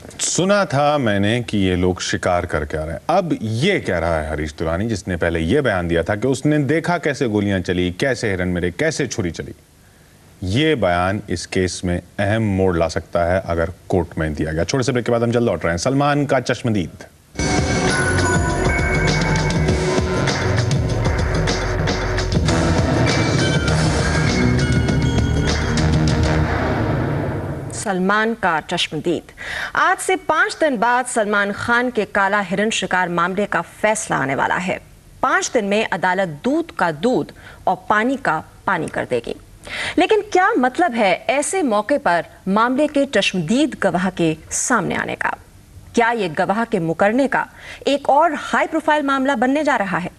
सुना था मैंने कि ये लोग शिकार करके आ रहे हैं। अब ये कह रहा है हरीश दुलानी, जिसने पहले ये बयान दिया था कि उसने देखा कैसे गोलियां चली, कैसे हिरन मेरे, कैसे छुरी चली। ये बयान इस केस में अहम मोड़ ला सकता है अगर कोर्ट में दिया गया। छोटे से ब्रेक के बाद हम जल्द लौट रहे हैं। सलमान का चश्मदीद। सलमान का चश्मदीद। आज से 5 दिन बाद सलमान खान के काला हिरन शिकार मामले का फैसला आने वाला है। 5 दिन में अदालत दूध का दूध और पानी का पानी कर देगी। लेकिन क्या मतलब है ऐसे मौके पर मामले के चश्मदीद गवाह के सामने आने का? क्या ये गवाह के मुकरने का एक और हाई प्रोफाइल मामला बनने जा रहा है?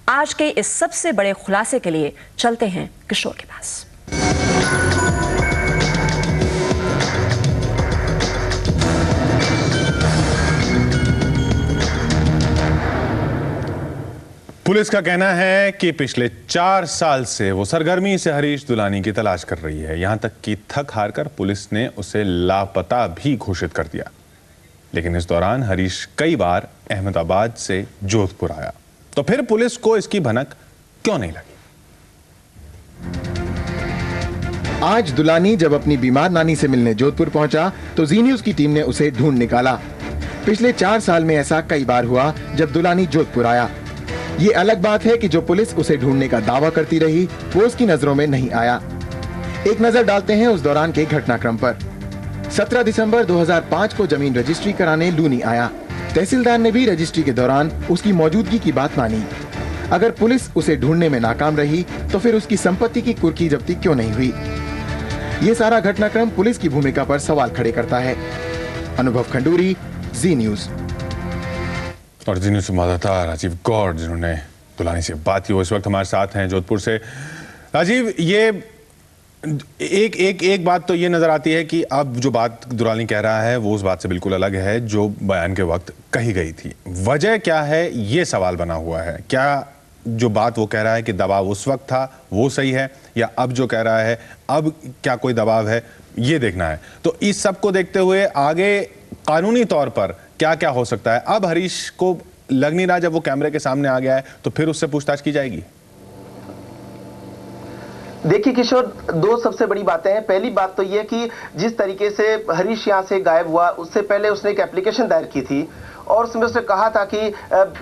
आज के इस सबसे बड़े खुलासे के लिए चलते हैं किशोर के पास। पुलिस का कहना है कि पिछले 4 साल से वो सरगर्मी से हरीश दुलानी की तलाश कर रही है। यहां तक कि थक हारकर पुलिस ने उसे लापता भी घोषित कर दिया। लेकिन इस दौरान हरीश कई बार अहमदाबाद से जोधपुर आया। तो फिर पुलिस को इसकी भनक क्यों नहीं लगी? आज दुलानी जब अपनी बीमार नानी से मिलने जोधपुर पहुंचा तो जी न्यूज की टीम ने उसे ढूंढ निकाला। पिछले 4 साल में ऐसा कई बार हुआ जब दुलानी जोधपुर आया। ये अलग बात है कि जो पुलिस उसे ढूंढने का दावा करती रही वो उसकी नजरों में नहीं आया। एक नजर डालते हैं उस दौरान के घटनाक्रम पर। 17 दिसंबर 2005 को जमीन रजिस्ट्री कराने लूनी आया। तहसीलदार ने भी रजिस्ट्री के दौरान उसकी मौजूदगी की बात मानी। अगर पुलिस उसे ढूंढने में नाकाम रही तो फिर उसकी संपत्ति की कुर्की जब्ती क्यों नहीं हुई? ये सारा घटनाक्रम पुलिस की भूमिका पर सवाल खड़े करता है। अनुभव खंडूरी, जी न्यूज। और जी न्यूज संवाददाता राजीव गौड़, जिन्होंने दुलानी से बात की, वो इस वक्त हमारे साथ हैं जोधपुर से। राजीव, ये एक बात तो ये नजर आती है कि अब जो बात दुलानी कह रहा है वो उस बात से बिल्कुल अलग है जो बयान के वक्त कही गई थी। वजह क्या है, ये सवाल बना हुआ है। क्या जो बात वो कह रहा है कि दबाव उस वक्त था वो सही है, या अब जो कह रहा है अब क्या कोई दबाव है, ये देखना है। तो इस सब को देखते हुए आगे कानूनी तौर पर क्या क्या हो सकता है? अब हरीश को लग नहीं रहा, जब वो कैमरे के सामने आ गया है तो फिर उससे पूछताछ की जाएगी? देखिए किशोर, 2 सबसे बड़ी बातें हैं। पहली बात तो यह कि जिस तरीके से हरीश यहां से गायब हुआ, उससे पहले उसने एक एप्लीकेशन दायर की थी और उसमें उसने कहा था कि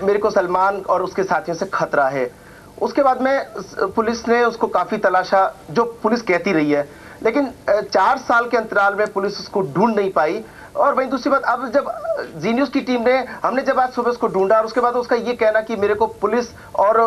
मेरे को सलमान और उसके साथियों से खतरा है। उसके बाद में पुलिस ने उसको काफी तलाशा, जो पुलिस कहती रही है, लेकिन 4 साल के अंतराल में पुलिस उसको ढूंढ नहीं पाई। और वहीं दूसरी बात, अब जब जी न्यूज की टीम ने, हमने जब आज सुबह उसको ढूंढा और उसके बाद उसका ये कहना कि मेरे को पुलिस और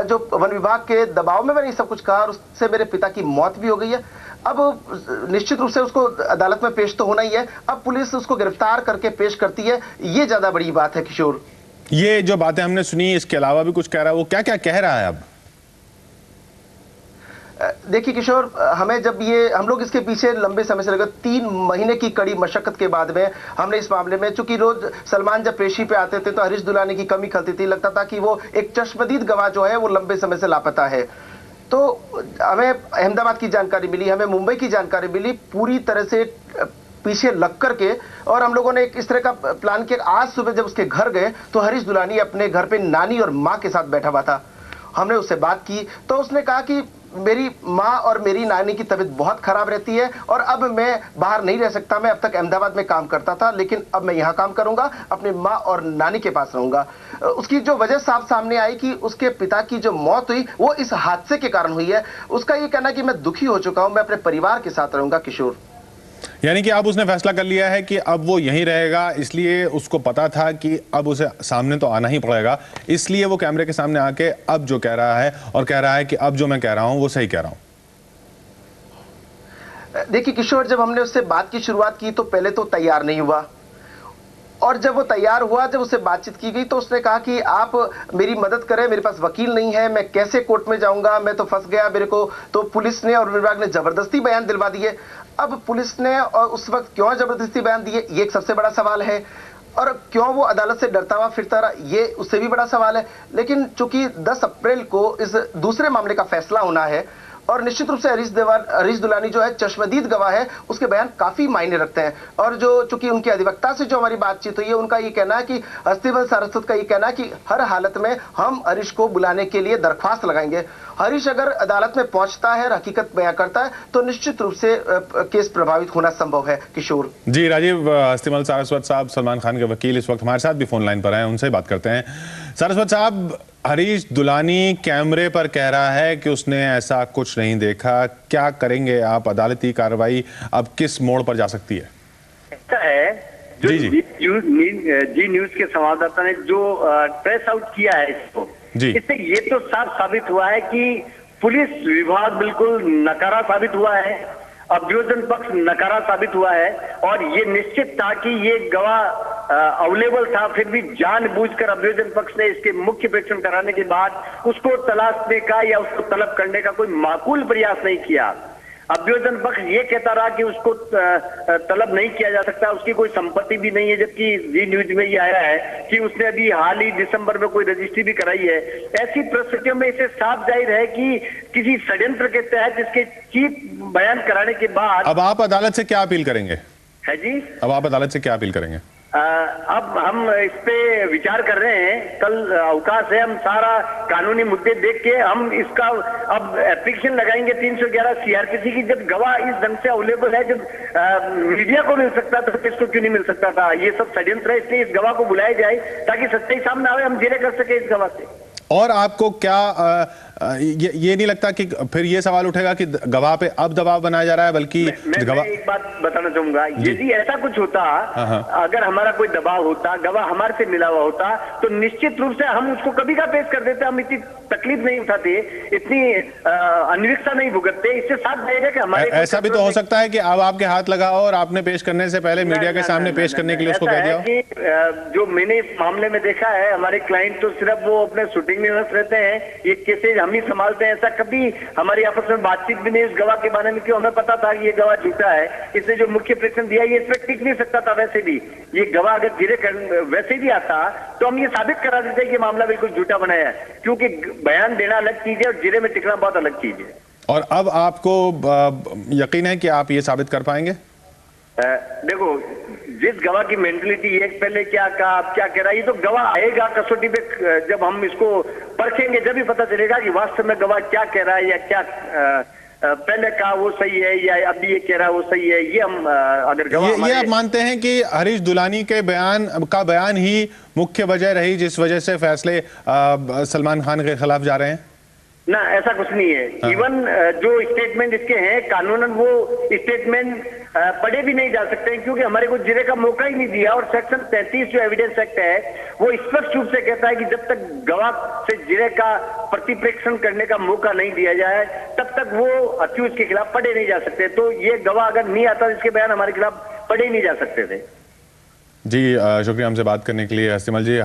जो वन विभाग के दबाव में मैंने ये सब कुछ कहा और उससे मेरे पिता की मौत भी हो गई है। अब निश्चित रूप से उसको अदालत में पेश तो होना ही है। अब पुलिस उसको गिरफ्तार करके पेश करती है, ये ज्यादा बड़ी बात है किशोर। ये जो बातें हमने सुनी, इसके अलावा भी कुछ कह रहा है, वो क्या क्या कह रहा है अब? देखिए किशोर, हमें जब ये हम लोग इसके पीछे लंबे समय से लगे, 3 महीने की कड़ी मशक्कत के बाद में हमने इस मामले में, चूंकि रोज सलमान जब पेशी पे आते थे तो हरीश दुलानी की कमी खलती थी, लगता था कि वो एक चश्मदीद गवाह जो है वो लंबे समय से लापता है। तो हमें अहमदाबाद की जानकारी मिली, हमें मुंबई की जानकारी मिली, पूरी तरह से पीछे लग करके, और हम लोगों ने एक इस तरह का प्लान किया। आज सुबह जब उसके घर गए तो हरीश दुलानी अपने घर पे नानी और माँ के साथ बैठा हुआ था। हमने उससे बात की तो उसने कहा कि मेरी माँ और मेरी नानी की तबीयत बहुत खराब रहती है और अब मैं बाहर नहीं रह सकता। मैं अब तक अहमदाबाद में काम करता था, लेकिन अब मैं यहाँ काम करूंगा, अपनी माँ और नानी के पास रहूंगा। उसकी जो वजह साफ सामने आई कि उसके पिता की जो मौत हुई वो इस हादसे के कारण हुई है। उसका ये कहना कि मैं दुखी हो चुका हूं, मैं अपने परिवार के साथ रहूंगा किशोर। यानी कि अब उसने फैसला कर लिया है कि अब वो यहीं रहेगा, इसलिए उसको पता था कि अब उसे सामने तो आना ही पड़ेगा, इसलिए वो कैमरे के सामने आके अब जो कह रहा है और कह रहा है कि अब जो मैं कह रहा हूं वो सही कह रहा हूं। देखिए किशोर, जब हमने उससे बात की शुरुआत की तो पहले तो तैयार नहीं हुआ, और जब वो तैयार हुआ, जब उससे बातचीत की गई तो उसने कहा कि आप मेरी मदद करें, मेरे पास वकील नहीं है, मैं कैसे कोर्ट में जाऊंगा, मैं तो फंस गया। मेरे को तो पुलिस ने और विभाग ने जबरदस्ती बयान दिलवा दिए। अब पुलिस ने और उस वक्त क्यों जबरदस्ती बयान दिए, ये एक सबसे बड़ा सवाल है, और क्यों वो अदालत से डरता हुआ फिरता रहा, ये उससे भी बड़ा सवाल है। लेकिन चूंकि 10 अप्रैल को इस दूसरे मामले का फैसला होना है और निश्चित रूप से हरीश दुलानी जो है चश्मदीद गवाह है, उसके बयान काफी मायने रखते हैं। और जो चूंकि उनके अधिवक्ता से जो हमारी बातचीत हुई है, उनका ये कहना है कि हस्तिमल सारस्वत का ये कहना है कि हर हालत में हम हरीश को बुलाने के लिए दरख्वास्त लगाएंगे। हरीश अगर अदालत में पहुंचता है और हकीकत बयां करता है तो निश्चित रूप से केस प्रभावित होना संभव है। किशोर जी, राजीव, हस्तिमल सारस्वत साहब सलमान खान के वकील इस वक्त हमारे साथ भी फोन लाइन पर हैं, उनसे बात करते हैं। सारस्वत साहब, हरीश दुलानी कैमरे पर कह रहा है कि उसने ऐसा कुछ नहीं देखा, क्या करेंगे आप? अदालती कार्रवाई अब किस मोड़ पर जा सकती है? ऐसा है, जो जी न्यूज के संवाददाता ने जो ट्रेस आउट किया है इसको, इससे ये तो साफ साबित हुआ है कि पुलिस विभाग बिल्कुल नकारा साबित हुआ है, अभियोजन पक्ष नकारा साबित हुआ है, और ये निश्चित था कि ये गवाह अवेलेबल था, फिर भी जानबूझकर अभियोजन पक्ष ने इसके मुख्य परीक्षण कराने के बाद उसको तलाशने का या उसको तलब करने का कोई माकूल प्रयास नहीं किया। अभियोजन पक्ष ये कहता रहा कि उसको तलब नहीं किया जा सकता, उसकी कोई संपत्ति भी नहीं है, जबकि जी न्यूज में ये आया है कि उसने अभी हाल ही दिसंबर में कोई रजिस्ट्री भी कराई है। ऐसी परिस्थितियों में इसे साफ जाहिर है कि किसी षड्यंत्र के तहत इसके चीफ बयान कराने के बाद अब आप अदालत से क्या अपील करेंगे? है जी, अब आप अदालत से क्या अपील करेंगे? अब हम इस पे विचार कर रहे हैं, कल अवकाश है, हम सारा कानूनी मुद्दे देख के हम इसका अब एप्लीकेशन लगाएंगे 311 सीआरपीसी की। जब गवाह इस ढंग से अवेलेबल है, जब मीडिया को मिल सकता था तो किसको क्यों नहीं मिल सकता था? ये सब षड्यंत्र है, इसलिए इस गवाह को बुलाया जाए ताकि सच्चाई सामने आवे, हम जिले कर सके इस गवाह से। और आपको क्या ये नहीं लगता कि फिर ये सवाल उठेगा कि गवाह पे अब दबाव बनाया जा रहा है, बल्कि मैं एक बात बताना चाहूंगा, यदि ऐसा कुछ होता, अगर हमारा कोई दबाव होता, गवाह हमारे से मिला हुआ होता, तो निश्चित रूप से हम उसको कभी का पेश कर देते, हम इतनी तकलीफ नहीं उठाते, इतनी अनविकता नहीं भुगतते। इससे साफ जाएगा कि हमारे ऐसा भी तो हो सकता है कि अब आपके हाथ लगा और आपने पेश करने से पहले मीडिया के सामने पेश करने के लिए उसको कह दिया हो। जो मैंने इस मामले में देखा है, हमारे क्लाइंट तो सिर्फ वो अपने शूटिंग में व्यस्त रहते हैं, ये केसेज हम ही संभालते हैं। ऐसा कभी हमारी आपस में बातचीत भी नहीं इस गवाह के बारे में, क्यों हमें पता था कि ये गवाह झूठा है, इसने जो मुख्य परीक्षण दिया ये इस पर टिक नहीं सकता था। वैसे भी ये गवाह अगर जिले वैसे भी आता तो हम ये साबित करा देते कि मामला बिल्कुल झूठा बनाया है, क्योंकि बयान देना अलग चीज है और जिले में टिकना बहुत अलग चीज है। और अब आपको यकीन है कि आप ये साबित कर पाएंगे? देखो, जिस गवाह की मेंटलिटी एक पहले क्या कहा, अब क्या कह रहा है, ये तो गवाह आएगा कसौटी पे, जब हम इसको परखेंगे जब भी पता चलेगा कि वास्तव में गवाह क्या कह रहा है, या क्या पहले कहा वो सही है या अभी ये कह रहा है वो सही है। ये हम अगर गवाह ये आप मानते हैं कि हरीश दुलानी के बयान ही मुख्य वजह रही जिस वजह से फैसले सलमान खान के खिलाफ जा रहे हैं? ना, ऐसा कुछ नहीं है। इवन जो स्टेटमेंट इसके हैं, कानूनन वो स्टेटमेंट पढ़े भी नहीं जा सकते हैं, क्योंकि हमारे को जिले का मौका ही नहीं दिया। और सेक्शन 33 जो एविडेंस एक्ट है वो स्पष्ट रूप से कहता है कि जब तक गवाह से जिले का प्रतिप्रेक्षण करने का मौका नहीं दिया जाए तब तक वो अक्यूज के खिलाफ पढ़े नहीं जा सकते। तो ये गवाह अगर नहीं आता, इसके बयान हमारे खिलाफ पढ़े ही नहीं जा सकते थे। जी, शुक्रिया हमसे बात करने के लिए हस्तिमल जी।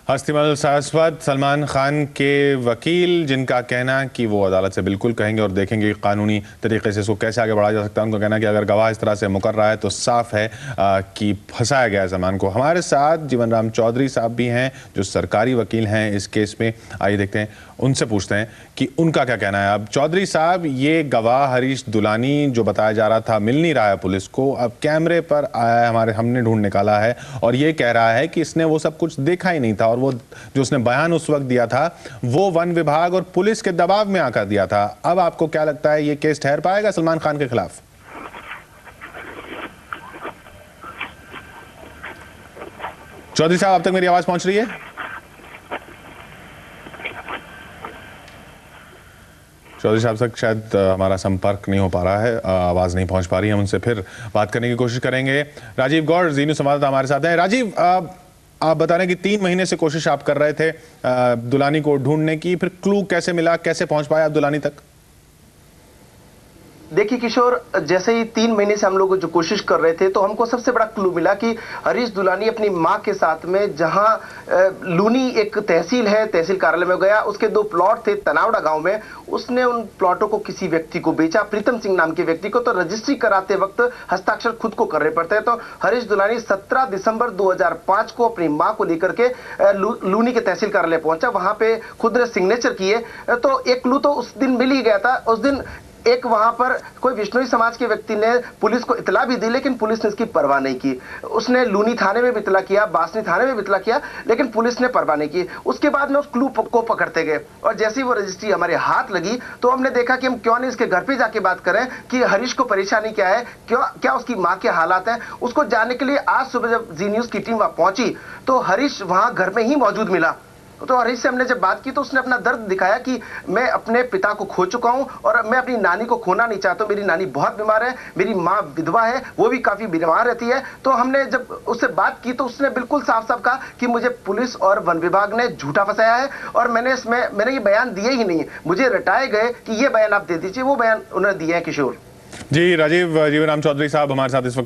हस्तिमल सारस्वत, सलमान खान के वकील, जिनका कहना कि वो अदालत से बिल्कुल कहेंगे और देखेंगे कि कानूनी तरीके से इसको कैसे आगे बढ़ाया जा सकता है। उनका कहना कि अगर गवाह इस तरह से मुकर रहा है तो साफ है कि फंसाया गया है सलमान को। हमारे साथ जीवन राम चौधरी साहब भी हैं जो सरकारी वकील हैं इस केस में। आइए देखते हैं, उनसे पूछते हैं कि उनका क्या कहना है। अब चौधरी साहब, ये गवाह हरीश दुलानी जो बताया जा रहा था मिल नहीं रहा है पुलिस को, अब कैमरे पर आया है, हमने ढूंढ निकाला है और ये कह रहा है कि इसने वो सब कुछ देखा ही नहीं था, और वो जो उसने बयान उस वक्त दिया था वो वन विभाग और पुलिस के दबाव में आकर दिया था। अब आपको क्या लगता है, ये केस ठहर पाएगा सलमान खान के खिलाफ? चौधरी साहब, अब तक मेरी आवाज पहुंच रही है? चौधरी साहब तक शायद हमारा संपर्क नहीं हो पा रहा है, आवाज नहीं पहुंच पा रही है। हम उनसे फिर बात करने की कोशिश करेंगे। राजीव गौड़, जी न्यूज़ संवाददाता हमारे साथ हैं। राजीव, आप बता रहे हैं कि 3 महीने से कोशिश आप कर रहे थे दुलानी को ढूंढने की, फिर क्लू कैसे मिला, कैसे पहुंच पाया आप दुलानी तक? देखिए किशोर, जैसे ही 3 महीने से हम लोग जो कोशिश कर रहे थे तो हमको सबसे बड़ा क्लू मिला कि हरीश दुलानी अपनी मां के साथ में, जहां लूनी एक तहसील है, तहसील कार्यालय में गया, उसके 2 प्लॉट थे तनावड़ा गांव में, उसने उन प्लॉटों को किसी व्यक्ति को बेचा, प्रीतम सिंह नाम के व्यक्ति को। तो रजिस्ट्री कराते वक्त हस्ताक्षर खुद को करने पड़ते हैं। तो हरीश दुलानी 17 दिसंबर 2005 को अपनी मां को लेकर के लूनी के तहसील कार्यालय पहुंचा, वहां पे खुद ने सिग्नेचर किए। तो एक क्लू तो उस दिन मिल ही गया था। उस दिन एक वहां पर कोई विश्नोई समाज के व्यक्ति ने पुलिस को इतला भी दी, लेकिन पुलिस ने इसकी परवाह नहीं की। उसने लूनी थाने में भी इतला किया, बासनी थाने में भी इतला किया, लेकिन पुलिस ने परवाह नहीं की। उसके बाद में उस क्लू को पकड़ते गए और जैसे ही वो रजिस्ट्री हमारे हाथ लगी तो हमने देखा कि हम क्यों नहीं इसके घर पे जाके बात करें कि हरीश को परेशानी क्या है, क्या उसकी मां के हालात हैं। उसको जानने के लिए आज सुबह जब जी न्यूज की टीम वहां पहुंची तो हरीश वहां घर में ही मौजूद मिला। तो हरीश से हमने जब बात की तो उसने अपना दर्द दिखाया कि मैं अपने पिता को खो चुका हूं और मैं अपनी नानी को खोना नहीं चाहता हूं। मेरी नानी बहुत बीमार है, मेरी माँ विधवा है, वो भी काफी बीमार रहती है। तो हमने जब उससे बात की तो उसने बिल्कुल साफ साफ कहा कि मुझे पुलिस और वन विभाग ने झूठा फंसाया है और मैंने ये बयान दिए ही नहीं, मुझे रटाए गए कि ये बयान आप दे दीजिए। वो बयान उन्होंने दिए हैं किशोर जी। राजीव जीवनराम चौधरी साहब हमारे साथ इस वक्त